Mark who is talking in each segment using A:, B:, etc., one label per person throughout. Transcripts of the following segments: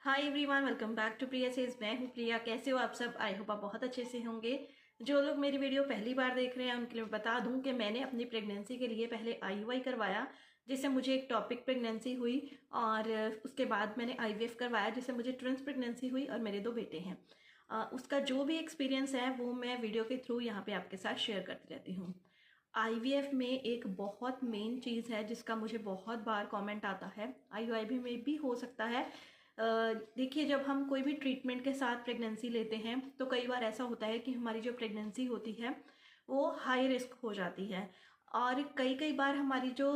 A: Hi everyone, welcome back to Priya says. मैं हूँ प्रिया। कैसे हो आप सब? आई होप आप बहुत अच्छे से होंगे। जो लोग मेरी वीडियो पहली बार देख रहे हैं उनके लिए बता दूं कि मैंने अपनी प्रेगनेंसी के लिए पहले आईयूआई करवाया, जिससे मुझे एक टॉपिक प्रेगनेंसी हुई, और उसके बाद मैंने आईवीएफ करवाया, जिससे मुझे ट्विंस प्रेगनेंसी हुई और मेरे 2 बेटे हैं। उसका जो भी एक्सपीरियंस है वो मैं वीडियो के थ्रू यहाँ पे आपके साथ शेयर करती रहती हूँ। आईवीएफ में एक बहुत मेन चीज़ है जिसका मुझे बहुत बार कमेंट आता है, आईयूआई में भी हो सकता है। देखिए, जब हम कोई भी ट्रीटमेंट के साथ प्रेगनेंसी लेते हैं तो कई बार ऐसा होता है कि हमारी जो प्रेगनेंसी होती है वो हाई रिस्क हो जाती है, और कई कई बार हमारी जो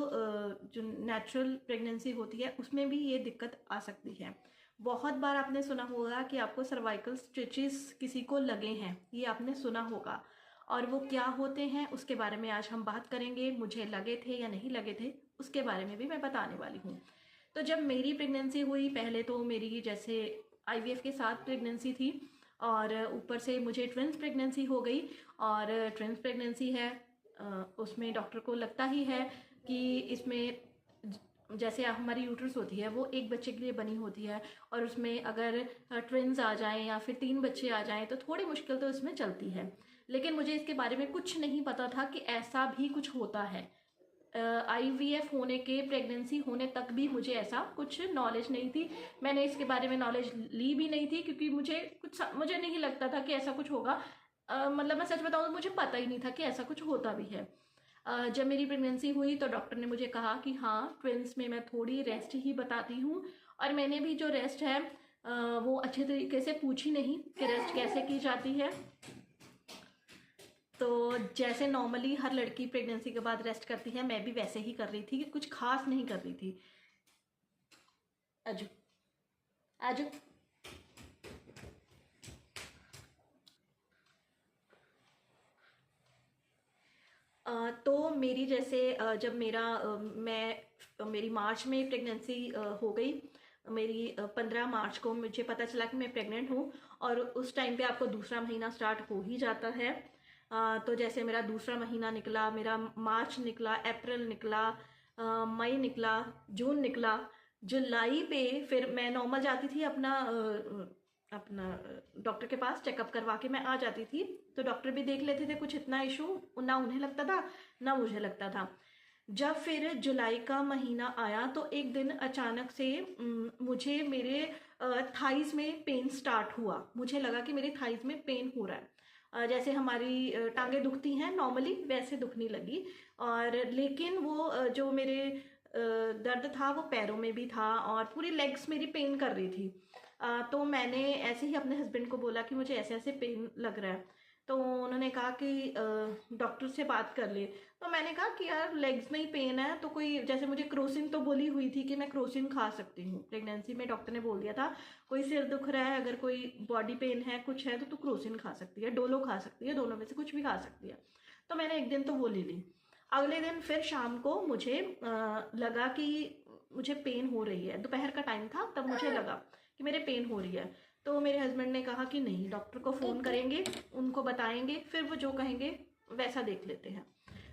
A: नेचुरल प्रेगनेंसी होती है उसमें भी ये दिक्कत आ सकती है। बहुत बार आपने सुना होगा कि आपको सर्वाइकल स्टिचेस किसी को लगे हैं, ये आपने सुना होगा, और वो क्या होते हैं उसके बारे में आज हम बात करेंगे। मुझे लगे थे या नहीं लगे थे उसके बारे में भी मैं बताने वाली हूँ। तो जब मेरी प्रेगनेंसी हुई, पहले तो मेरी जैसे आईवीएफ के साथ प्रेगनेंसी थी, और ऊपर से मुझे ट्विंस प्रेगनेंसी हो गई। और ट्विंस प्रेगनेंसी है, उसमें डॉक्टर को लगता ही है कि इसमें जैसे हमारी यूट्रस होती है वो एक बच्चे के लिए बनी होती है, और उसमें अगर ट्विंस आ जाएं या फिर 3 बच्चे आ जाएं तो थोड़ी मुश्किल तो इसमें चलती है। लेकिन मुझे इसके बारे में कुछ नहीं पता था कि ऐसा भी कुछ होता है। आईवीएफ होने के, प्रेगनेंसी होने तक भी मुझे ऐसा कुछ नॉलेज नहीं थी। मैंने इसके बारे में नॉलेज ली भी नहीं थी, क्योंकि मुझे नहीं लगता था कि ऐसा कुछ होगा। मतलब मैं सच बताऊँ तो मुझे पता ही नहीं था कि ऐसा कुछ होता भी है। जब मेरी प्रेगनेंसी हुई तो डॉक्टर ने मुझे कहा कि हाँ, ट्विंस में मैं थोड़ी रेस्ट ही बताती हूँ, और मैंने भी जो रेस्ट है वो अच्छे तरीके से पूछी नहीं कि रेस्ट कैसे की जाती है। तो जैसे नॉर्मली हर लड़की प्रेगनेंसी के बाद रेस्ट करती है, मैं भी वैसे ही कर रही थी, कि कुछ खास नहीं कर रही थी। आजू आजू। तो मेरी जैसे जब मेरी मार्च में प्रेगनेंसी हो गई। मेरी 15 मार्च को मुझे पता चला कि मैं प्रेग्नेंट हूँ, और उस टाइम पे आपको दूसरा महीना स्टार्ट हो ही जाता है। तो जैसे मेरा दूसरा महीना निकला, मेरा मार्च निकला, अप्रैल निकला, मई निकला, जून निकला, जुलाई पे फिर मैं नॉर्मल जाती थी अपना डॉक्टर के पास चेकअप करवा के मैं आ जाती थी। तो डॉक्टर भी देख लेते थे, कुछ इतना इशू ना उन्हें लगता था ना मुझे लगता था। जब फिर जुलाई का महीना आया तो एक दिन अचानक से मुझे मेरे थाइज में पेन स्टार्ट हुआ। मुझे लगा कि मेरे थाइज में पेन हो रहा है, जैसे हमारी टांगें दुखती हैं नॉर्मली वैसे दुखने लगी। और लेकिन वो जो मेरे दर्द था वो पैरों में भी था, और पूरी लेग्स मेरी पेन कर रही थी। तो मैंने ऐसे ही अपने हस्बैंड को बोला कि मुझे ऐसे ऐसे पेन लग रहा है। तो उन्होंने कहा कि डॉक्टर से बात कर ले। तो मैंने कहा कि यार लेग्स में ही पेन है तो कोई, जैसे मुझे क्रोसिन तो बोली हुई थी कि मैं क्रोसिन खा सकती हूँ प्रेगनेंसी में, डॉक्टर ने बोल दिया था कोई सिर दुख रहा है, अगर कोई बॉडी पेन है, कुछ है तो तू क्रोसिन खा सकती है, डोलो खा सकती है, दोनों में से कुछ भी खा सकती है। तो मैंने एक दिन तो वो ले ली। अगले दिन फिर शाम को मुझे लगा कि मुझे पेन हो रही है। दोपहर का टाइम था, तब मुझे लगा कि मेरे पेन हो रही है। तो मेरे हस्बैंड ने कहा कि नहीं, डॉक्टर को फ़ोन करेंगे, उनको बताएंगे, फिर वो जो कहेंगे वैसा देख लेते हैं।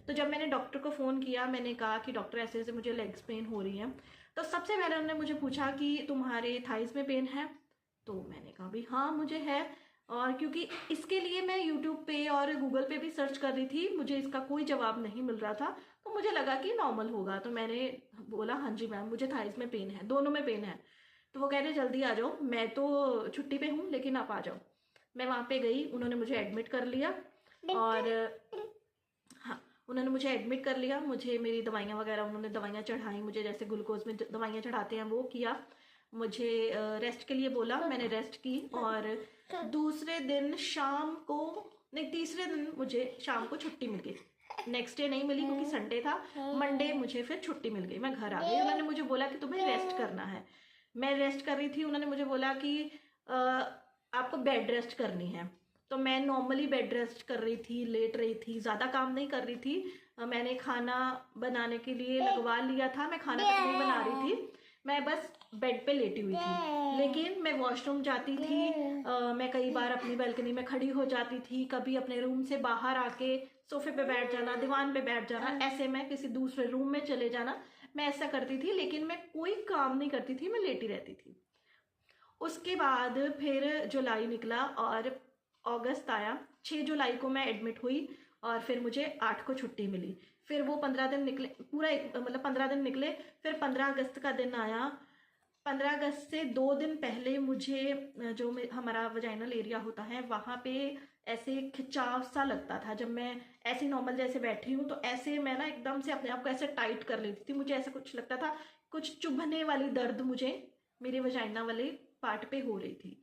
A: तो जब मैंने डॉक्टर को फ़ोन किया, मैंने कहा कि डॉक्टर ऐसे ऐसे मुझे लेग्स पेन हो रही है। तो सबसे पहले उन्होंने मुझे पूछा कि तुम्हारे थाइस में पेन है? तो मैंने कहा भी हाँ मुझे है। और क्योंकि इसके लिए मैं यूट्यूब पे और गूगल पे भी सर्च कर रही थी, मुझे इसका कोई जवाब नहीं मिल रहा था, तो मुझे लगा कि नॉर्मल होगा। तो मैंने बोला हाँ जी मैम, मुझे थाइस में पेन है, दोनों में पेन है। तो वो कह रहे जल्दी आ जाओ, मैं तो छुट्टी पे हूँ लेकिन आप आ जाओ। मैं वहाँ पे गई, उन्होंने मुझे एडमिट कर लिया। और हाँ, उन्होंने मुझे एडमिट कर लिया। मुझे मेरी दवाइयाँ वगैरह, उन्होंने दवाइयाँ चढ़ाई मुझे, जैसे ग्लूकोज में दवाइयाँ चढ़ाते हैं वो किया। मुझे रेस्ट के लिए बोला, मैंने रेस्ट की। और दूसरे दिन शाम को, नहीं तीसरे दिन मुझे शाम को छुट्टी मिल गई। नेक्स्ट डे नहीं मिली क्योंकि संडे था, मंडे मुझे फिर छुट्टी मिल गई, मैं घर आ गई। उन्होंने मुझे बोला कि तुम्हें रेस्ट करना है। मैं रेस्ट कर रही थी, उन्होंने मुझे बोला कि आपको बेड रेस्ट करनी है। तो मैं नॉर्मली बेड रेस्ट कर रही थी, लेट रही थी, ज़्यादा काम नहीं कर रही थी। मैंने खाना बनाने के लिए लगवा लिया था, मैं खाना तक नहीं बना रही थी, मैं बस बेड पे लेटी हुई थी। लेकिन मैं वॉशरूम जाती थी, मैं कई बार अपनी बालकनी में खड़ी हो जाती थी, कभी अपने रूम से बाहर आके सोफे पे बैठ जाना, दीवान पे बैठ जाना, ऐसे मैं किसी दूसरे रूम में चले जाना, मैं ऐसा करती थी। लेकिन मैं कोई काम नहीं करती थी, मैं लेटी रहती थी। उसके बाद फिर जुलाई निकला और अगस्त आया। 6 जुलाई को मैं एडमिट हुई और फिर मुझे 8 को छुट्टी मिली। फिर वो 15 दिन निकले, पूरा मतलब 15 दिन निकले। फिर 15 अगस्त का दिन आया। 15 अगस्त से 2 दिन पहले मुझे जो हमारा वजाइनल एरिया होता है वहाँ पे ऐसे खिंचाव सा लगता था। जब मैं ऐसे नॉर्मल जैसे बैठी हूँ तो ऐसे मैं ना एकदम से अपने आप को ऐसे टाइट कर लेती थी। मुझे ऐसा कुछ लगता था, कुछ चुभने वाली दर्द मुझे मेरे वजाइना वाले पार्ट पे हो रही थी।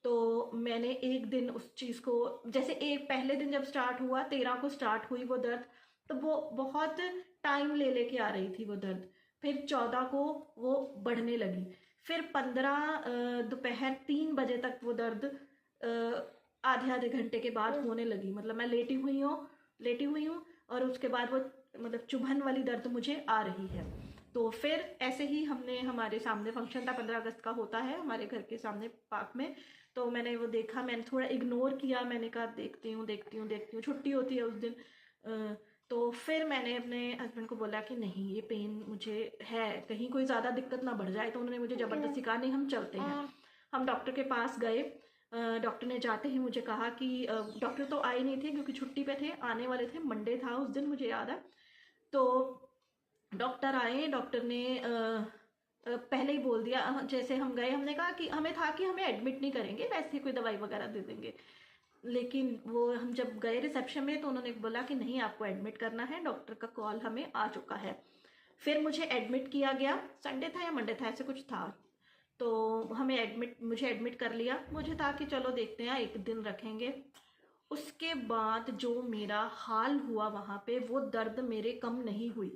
A: तो मैंने एक दिन उस चीज़ को, जैसे एक पहले दिन जब स्टार्ट हुआ, 13 को स्टार्ट हुई वो दर्द, तो वो बहुत टाइम ले लेके आ रही थी वो दर्द। फिर 14 को वो बढ़ने लगी। फिर 15 दोपहर 3 बजे तक वो दर्द आधे आधे घंटे के बाद होने लगी। मतलब मैं लेटी हुई हूँ और उसके बाद वो मतलब चुभन वाली दर्द मुझे आ रही है। तो फिर ऐसे ही हमने, हमारे सामने फंक्शन था, 15 अगस्त का होता है हमारे घर के सामने पार्क में। तो मैंने वो देखा, मैंने थोड़ा इग्नोर किया, मैंने कहा देखती हूँ, छुट्टी होती है उस दिन। तो फिर मैंने अपने हस्बैंड को बोला कि नहीं, ये पेन मुझे है, कहीं कोई ज़्यादा दिक्कत ना बढ़ जाए। तो उन्होंने मुझे ज़बरदस्ती कहा नहीं हम चलते हैं। हम डॉक्टर के पास गए। डॉक्टर ने जाते ही मुझे कहा कि डॉक्टर तो आए नहीं थे क्योंकि छुट्टी पे थे, आने वाले थे, मंडे था उस दिन, मुझे याद है। तो डॉक्टर आए, डॉक्टर ने पहले ही बोल दिया, जैसे हम गए हमने कहा कि हमें था कि हमें एडमिट नहीं करेंगे, वैसे कोई दवाई वगैरह दे देंगे। लेकिन वो हम जब गए रिसेप्शन में तो उन्होंने बोला कि नहीं, आपको एडमिट करना है, डॉक्टर का कॉल हमें आ चुका है। फिर मुझे एडमिट किया गया, संडे था या मंडे था, ऐसे कुछ था। तो मुझे एडमिट कर लिया। मुझे था कि चलो देखते हैं, एक दिन रखेंगे। उसके बाद जो मेरा हाल हुआ वहाँ पे, वो दर्द मेरे कम नहीं हुई,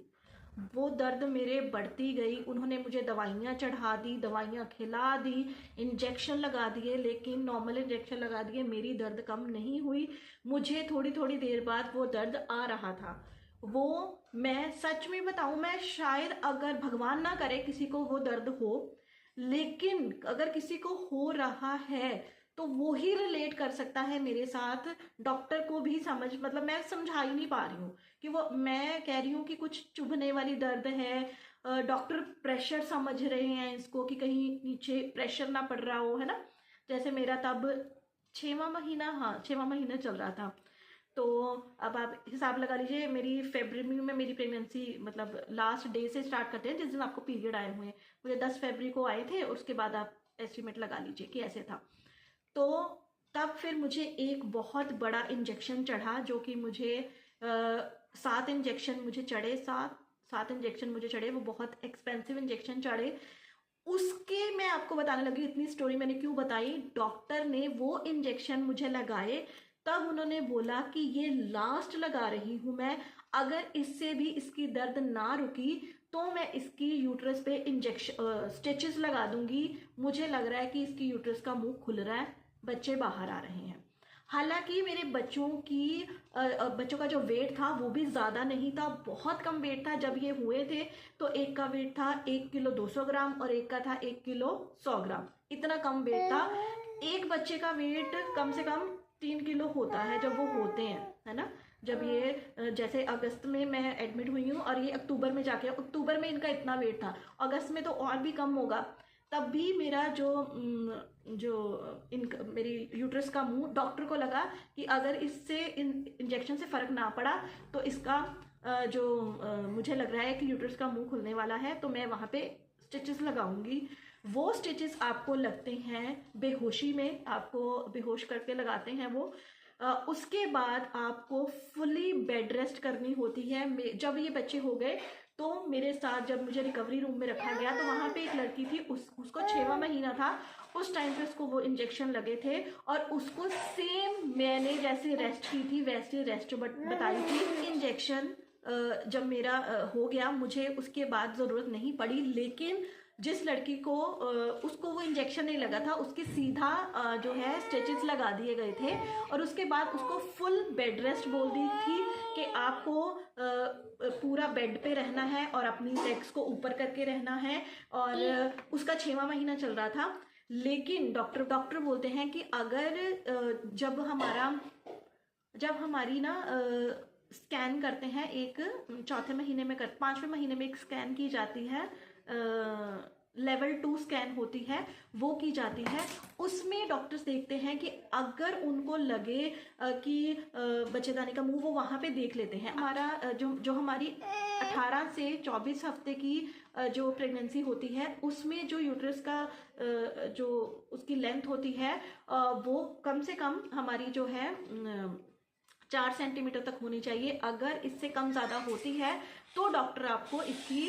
A: वो दर्द मेरे बढ़ती गई। उन्होंने मुझे दवाइयाँ चढ़ा दी, दवाइयाँ खिला दी, इंजेक्शन लगा दिए, लेकिन नॉर्मल इंजेक्शन लगा दिए, मेरी दर्द कम नहीं हुई। मुझे थोड़ी थोड़ी देर बाद वो दर्द आ रहा था। वो, मैं सच में बताऊं, मैं शायद, अगर भगवान ना करे किसी को वो दर्द हो, लेकिन अगर किसी को हो रहा है तो वो ही रिलेट कर सकता है मेरे साथ। डॉक्टर को भी समझ, मतलब मैं समझा ही नहीं पा रही हूँ कि वो, मैं कह रही हूँ कि कुछ चुभने वाली दर्द है, डॉक्टर प्रेशर समझ रहे हैं इसको कि कहीं नीचे प्रेशर ना पड़ रहा हो, है ना। जैसे मेरा तब 6वां महीना, हाँ 6वां महीना चल रहा था। तो अब आप हिसाब लगा लीजिए, मेरी फरवरी में मेरी प्रेगनेंसी, मतलब लास्ट डे से स्टार्ट करते हैं जिस दिन आपको पीरियड आए हुए हैं। मुझे 10 फरवरी को आए थे, उसके बाद आप एस्टिमेट लगा लीजिए कि ऐसे था। तो तब फिर मुझे एक बहुत बड़ा इंजेक्शन चढ़ा, जो कि मुझे 7 इंजेक्शन मुझे चढ़े, सात इंजेक्शन मुझे चढ़े। वो बहुत एक्सपेंसिव इंजेक्शन चढ़े। उसके, मैं आपको बताने लगी, इतनी स्टोरी मैंने क्यों बताई। डॉक्टर ने वो इंजेक्शन मुझे लगाए, तब उन्होंने बोला कि ये लास्ट लगा रही हूँ मैं, अगर इससे भी इसकी दर्द ना रुकी तो मैं इसकी यूट्रस पे इंजेक्शन स्टिचेस लगा दूंगी। मुझे लग रहा है कि इसकी यूट्रस का मुंह खुल रहा है, बच्चे बाहर आ रहे हैं। हालांकि मेरे बच्चों का जो वेट था वो भी ज़्यादा नहीं था, बहुत कम वेट था। जब ये हुए थे तो एक का वेट था 1 किलो 200 ग्राम और एक का था 1 किलो 100 ग्राम, इतना कम वेट था। एक बच्चे का वेट कम से कम 3 किलो होता है जब वो होते हैं, है ना। जब ये, जैसे अगस्त में मैं एडमिट हुई हूँ और ये अक्टूबर में जाके, अक्टूबर में इनका इतना वेट था, अगस्त में तो और भी कम होगा। तब भी मेरा मेरी यूट्रस का मुंह, डॉक्टर को लगा कि अगर इससे इंजेक्शन से फर्क ना पड़ा तो इसका मुझे लग रहा है कि यूट्रस का मुंह खुलने वाला है, तो मैं वहाँ पे स्टिचेस लगाऊंगी। वो स्टिचेस आपको लगते हैं बेहोशी में, आपको बेहोश करके लगाते हैं वो। उसके बाद आपको फुली बेड रेस्ट करनी होती है। जब ये बच्चे हो गए तो मेरे साथ, जब मुझे रिकवरी रूम में रखा गया तो वहाँ पे एक लड़की थी, उसको 6वां महीना था। उस टाइम पे उसको वो इंजेक्शन लगे थे और उसको सेम मैंने जैसे रेस्ट की थी वैसे रेस्ट बताई थी। इंजेक्शन जब मेरा हो गया, मुझे उसके बाद ज़रूरत नहीं पड़ी। लेकिन जिस लड़की को उसको वो इंजेक्शन नहीं लगा था, उसके सीधा जो है स्टिचेस लगा दिए गए थे और उसके बाद उसको फुल बेड रेस्ट बोल दी थी कि आपको पूरा बेड पे रहना है और अपनी लेग्स को ऊपर करके रहना है। और उसका 6वां महीना चल रहा था। लेकिन डॉक्टर बोलते हैं कि अगर जब हमारी ना स्कैन करते हैं, एक 4थे महीने में 5वें महीने में एक स्कैन की जाती है, लेवल 2 स्कैन होती है वो की जाती है। उसमें डॉक्टर्स देखते हैं कि अगर उनको लगे कि बच्चेदानी का मुंह, वो वहाँ पे देख लेते हैं। हमारा जो हमारी 18 से 24 हफ्ते की जो प्रेगनेंसी होती है उसमें जो यूट्रस का जो उसकी लेंथ होती है वो कम से कम हमारी जो है 4 सेंटीमीटर तक होनी चाहिए। अगर इससे कम ज़्यादा होती है तो डॉक्टर आपको इसकी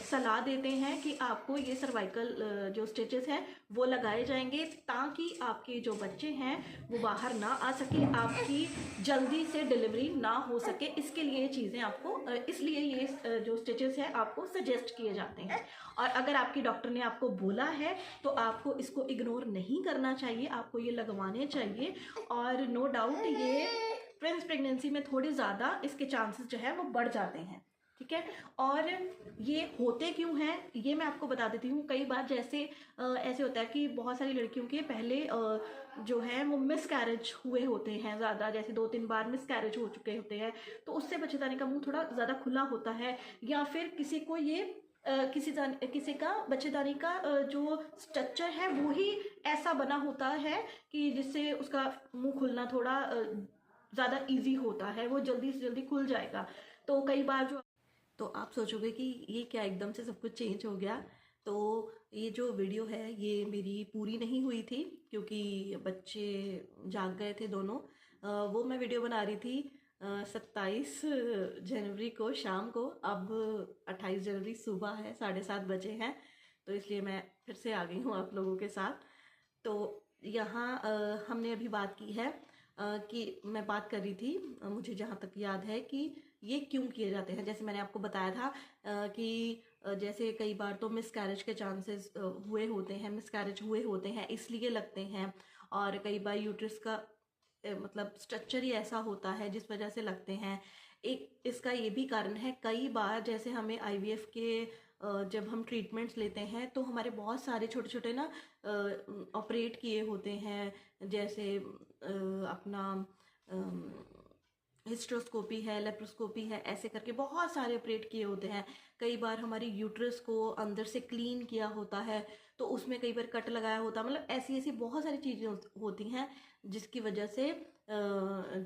A: सलाह देते हैं कि आपको ये सर्वाइकल जो स्टिचेस हैं वो लगाए जाएंगे, ताकि आपके जो बच्चे हैं वो बाहर ना आ सके, आपकी जल्दी से डिलीवरी ना हो सके। इसके लिए ये चीज़ें आपको इसलिए ये जो स्टिचेस हैं आपको सजेस्ट किए जाते हैं। और अगर आपकी डॉक्टर ने आपको बोला है तो आपको इसको इग्नोर नहीं करना चाहिए, आपको ये लगवाने चाहिए। और नो डाउट ये ट्विंस प्रेगनेंसी में थोड़े ज़्यादा इसके चांसेस जो है वो बढ़ जाते हैं, ठीक है। और ये होते क्यों हैं ये मैं आपको बता देती हूँ। कई बार जैसे ऐसे होता है कि बहुत सारी लड़कियों के पहले जो है वो मिसकैरेज हुए होते हैं ज़्यादा, जैसे 2-3 बार मिसकैरेज हो चुके होते हैं, तो उससे बच्चेदानी का मुंह थोड़ा ज़्यादा खुला होता है। या फिर किसी को ये किसी का बच्चेदानी का जो स्ट्रक्चर है वो ही ऐसा बना होता है कि जिससे उसका मुंह खुलना थोड़ा ज़्यादा इजी होता है, वो जल्दी से जल्दी खुल जाएगा। तो कई बार जो तो आप सोचोगे कि ये क्या एकदम से सब कुछ चेंज हो गया। तो ये जो वीडियो है ये मेरी पूरी नहीं हुई थी क्योंकि बच्चे जाग गए थे दोनों। वो मैं वीडियो बना रही थी 27 जनवरी को शाम को। अब 28 जनवरी सुबह है, 7:30 बजे हैं, तो इसलिए मैं फिर से आ गई हूँ आप लोगों के साथ। तो यहाँ हमने अभी बात की है कि मैं बात कर रही थी, मुझे जहाँ तक याद है कि ये क्यों किए जाते हैं। जैसे मैंने आपको बताया था कि जैसे कई बार तो मिसकैरेज के चांसेस हुए होते हैं, मिसकैरेज हुए होते हैं इसलिए लगते हैं। और कई बार यूट्रस का मतलब स्ट्रक्चर ही ऐसा होता है जिस वजह से लगते हैं। एक इसका ये भी कारण है, कई बार जैसे हमें आईवीएफ के जब हम ट्रीटमेंट्स लेते हैं तो हमारे बहुत सारे छोटे छोटे ना ऑपरेट किए होते हैं, जैसे अपना हिस्ट्रोस्कोपी है, लेप्रोस्कोपी है, ऐसे करके बहुत सारे ऑपरेट किए होते हैं। कई बार हमारी यूट्रस को अंदर से क्लीन किया होता है तो उसमें कई बार कट लगाया होता है। मतलब ऐसी ऐसी बहुत सारी चीज़ें होती हैं जिसकी वजह से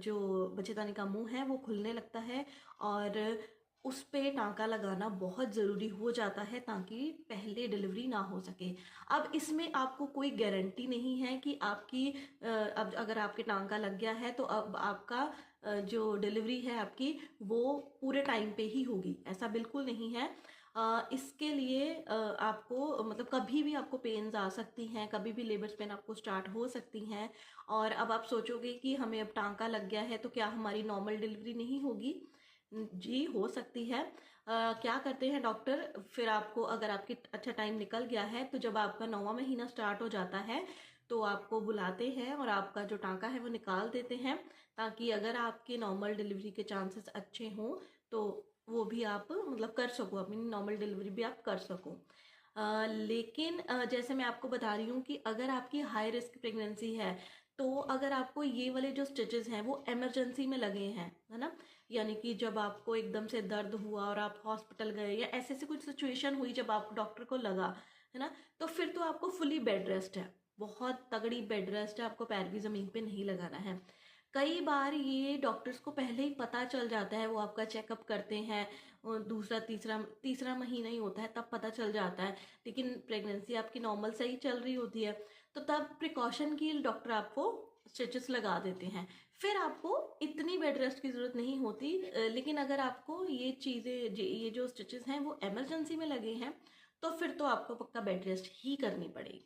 A: जो बच्चेदानी का मुंह है वो खुलने लगता है और उस पे टांका लगाना बहुत ज़रूरी हो जाता है ताकि पहले डिलीवरी ना हो सके। अब इसमें आपको कोई गारंटी नहीं है कि आपकी अब अगर आपके टांका लग गया है तो अब आपका जो डिलीवरी है आपकी वो पूरे टाइम पे ही होगी, ऐसा बिल्कुल नहीं है। इसके लिए आपको मतलब कभी भी आपको पेन्स आ सकती हैं, कभी भी लेबर पेन आपको स्टार्ट हो सकती हैं। और अब आप सोचोगे कि हमें अब टांका लग गया है तो क्या हमारी नॉर्मल डिलीवरी नहीं होगी? जी हो सकती है। क्या करते हैं डॉक्टर, फिर आपको अगर आपकी अच्छा टाइम निकल गया है तो जब आपका 9वां महीना स्टार्ट हो जाता है तो आपको बुलाते हैं और आपका जो टांका है वो निकाल देते हैं, ताकि अगर आपके नॉर्मल डिलीवरी के चांसेस अच्छे हों तो वो भी आप मतलब कर सको, अपनी नॉर्मल डिलीवरी भी आप कर सको। लेकिन जैसे मैं आपको बता रही हूँ कि अगर आपकी हाई रिस्क प्रेगनेंसी है तो अगर आपको ये वाले जो स्टिचेस हैं वो इमरजेंसी में लगे हैं, है ना, यानी कि जब आपको एकदम से दर्द हुआ और आप हॉस्पिटल गए या ऐसे ऐसी कुछ सिचुएशन हुई जब आप डॉक्टर को लगा, है ना, तो फिर तो आपको फुली बेड रेस्ट है, बहुत तगड़ी बेड रेस्ट है, आपको पैर भी ज़मीन पे नहीं लगाना है। कई बार ये डॉक्टर्स को पहले ही पता चल जाता है, वो आपका चेकअप करते हैं और दूसरा तीसरा तीसरा महीना ही होता है तब पता चल जाता है, लेकिन प्रेगनेंसी आपकी नॉर्मल सही चल रही होती है तो तब प्रिकॉशन की डॉक्टर आपको स्टिचेस लगा देते हैं। फिर आपको इतनी बेड रेस्ट की ज़रूरत नहीं होती। लेकिन अगर आपको ये चीज़ें ये जो स्टिचेस हैं वो इमरजेंसी में लगे हैं तो फिर तो आपको पक्का बेड रेस्ट ही करनी पड़ेगी।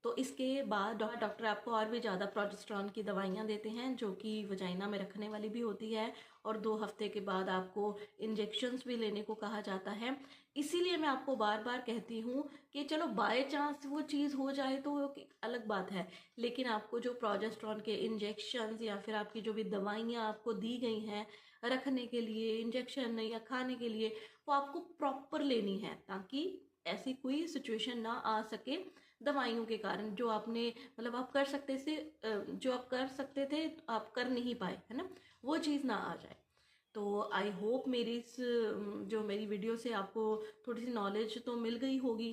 A: तो इसके बाद डॉक्टर आपको और भी ज़्यादा प्रोजेस्टेरॉन की दवाइयाँ देते हैं जो कि वजाइना में रखने वाली भी होती है, और 2 हफ्ते के बाद आपको इंजेक्शन्स भी लेने को कहा जाता है। इसीलिए मैं आपको बार बार कहती हूँ कि चलो बाय चांस वो चीज़ हो जाए तो वो एक अलग बात है, लेकिन आपको जो प्रोजेस्टेरॉन के इंजेक्शन्स या फिर आपकी जो भी दवाइयाँ आपको दी गई हैं रखने के लिए, इंजेक्शन या खाने के लिए, वो आपको प्रॉपर लेनी है ताकि ऐसी कोई सिचुएशन ना आ सके दवाइयों के कारण जो आपने मतलब आप कर सकते से जो आप कर सकते थे आप कर नहीं पाए, है ना, वो चीज़ ना आ जाए। तो आई होप मेरी इस जो मेरी वीडियो से आपको थोड़ी सी नॉलेज तो मिल गई होगी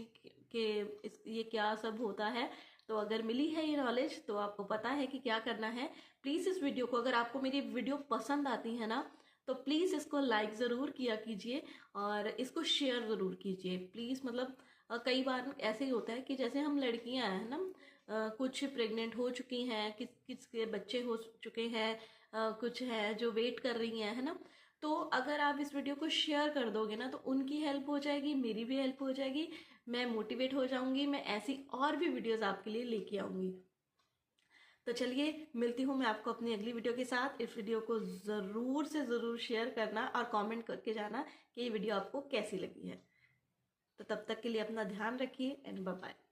A: ये क्या सब होता है। तो अगर मिली है ये नॉलेज तो आपको पता है कि क्या करना है। प्लीज़ इस वीडियो को, अगर आपको मेरी वीडियो पसंद आती है ना, तो प्लीज़ इसको लाइक ज़रूर किया कीजिए और इसको शेयर ज़रूर कीजिए प्लीज़। मतलब कई बार ऐसे ही होता है कि जैसे हम लड़कियां हैं ना, कुछ प्रेग्नेंट हो चुकी हैं, किसके बच्चे हो चुके हैं, कुछ हैं जो वेट कर रही हैं, है ना। तो अगर आप इस वीडियो को शेयर कर दोगे ना तो उनकी हेल्प हो जाएगी, मेरी भी हेल्प हो जाएगी, मैं मोटिवेट हो जाऊंगी, मैं ऐसी और भी वीडियोस आपके लिए लेके आऊंगी। तो चलिए मिलती हूँ मैं आपको अपनी अगली वीडियो के साथ। इस वीडियो को ज़रूर से ज़रूर शेयर करना और कमेंट करके जाना कि ये वीडियो आपको कैसी लगी है। तो तब तक के लिए अपना ध्यान रखिए एंड बाय बाय।